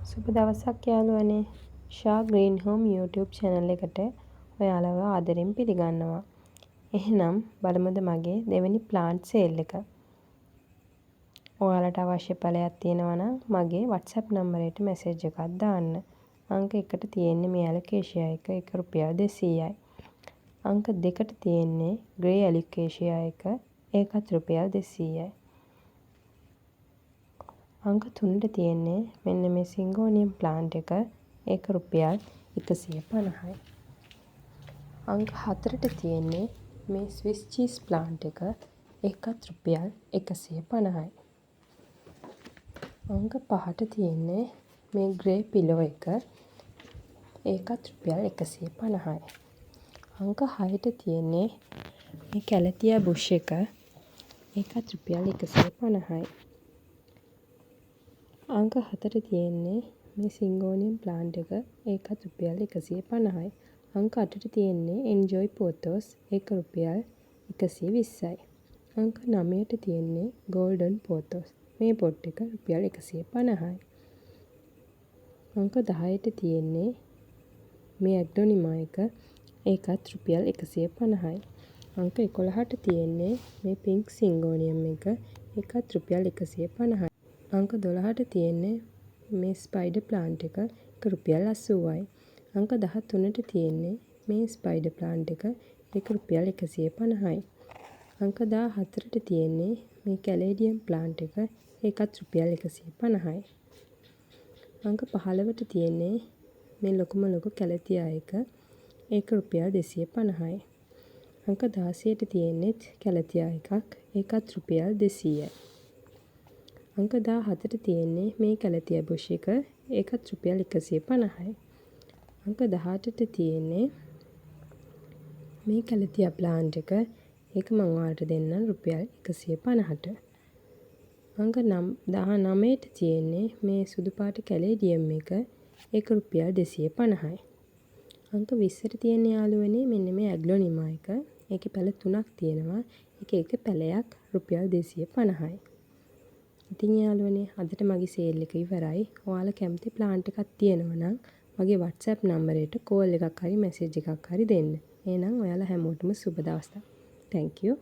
සුබ දවසක් යාළුවනේ. ෂා ග්‍රීන් හෝම් YouTube channel එකට ඔයාලව ආදරෙන් පිළිගන්නවා. එහෙනම් බලමුද මගේ දෙවෙනි plant sale එක. ඔයාලට අවශ්‍ය ඵලයක් තියෙනවා නම් මගේ WhatsApp නම්බරයට message එකක් දාන්න. අංක 1ට තියෙන්නේ මේ ඇලොකේෂියා එක රුපියල් 200යි. අංක 2ට තියෙන්නේ ග්‍රේ ඇලොකේෂියා එක ඒකත් රුපියල් 200යි. අංක 3ට තියෙන්නේ මෙන්න මේ සිංගෝනියම් ප්ලාන්ට් එක ඒක රුපියල් 150යි. අංක 4ට තියෙන්නේ මේ ස්විස් චීස් ප්ලාන්ට් එක ඒකත් රුපියල් 150යි. අංක 5ට තියෙන්නේ මේ ග්‍රේ පිලෝ එක ඒකත් රුපියල් 150යි. අංක 6ට තියෙන්නේ මේ කැලතියා බුෂ් එක ඒකත් රුපියල් 150යි. අංක 7ට තියෙන්නේ මේ සිංගෝනියම් ප්ලාන්ට් එක ඒකත් රුපියල් 150යි. අංක 8ට තියෙන්නේ එන්ජොයි පෝතෝස් ඒක රුපියල් 120යි. අංක 9ට තියෙන්නේ ගෝල්ඩන් පෝතෝස් මේ පොට් එක රුපියල් 150යි. අංක 10ට තියෙන්නේ මේ ඇග්නොනිමා එක ඒකත් රුපියල් 150යි. අංක 11ට තියෙන්නේ මේ පින්ක් සිංගෝනියම් එක ඒකත් රුපියල් 150යි. අංක 12ට තියෙන්නේ මේ ස්පයිඩර් ප්ලාන්ට් එක රුපියල් 80යි. අංක 13ට තියෙන්නේ මේ ස්පයිඩර් ප්ලාන්ට් එක ඒක රුපියල් 150යි. අංක 14ට තියෙන්නේ මේ කැලේඩියම් ප්ලාන්ට් එක ඒකත් රුපියල් 150යි. අංක 15ට තියෙන්නේ මේ ලොකුම ලොකු කැලතියා එක ඒක රුපියල් 250යි. අංක 16ට තියෙන්නේත් කැලතියා එකක් ඒකත් රුපියල් 200යි. අංක 17ට තියෙන්නේ මේ කැලතියා බුෂ් එක ඒකත් රුපියල් 150යි. අංක 18ට තියෙන්නේ මේ කැලතියා ප්ලාන්ට් එක ඒක මම ඔයාලට දෙන්නම් රුපියල් 150ට. අංක 19ට තියෙන්නේ මේ සුදු පාට කැලේඩියම් එක ඒක රුපියල් 250යි. අංක 20ට තියෙන යාළුවනේ මෙන්න මේ ඇග්ලොනිමා එක ඒකේ පැල 3ක් තියෙනවා. එක පැලයක් රුපියල් 250යි. ඉතින් යාළුවනේ අදට මගේ සේල් එක ඉවරයි. ඔයාලා කැමති ප්ලාන්ට් එකක් තියෙනවා නම් මගේ WhatsApp නම්බරයට කෝල් එකක් හරි මැසේජ් එකක් හරි දෙන්න. එහෙනම් ඔයාලා හැමෝටම සුබ දවසක්. Thank you.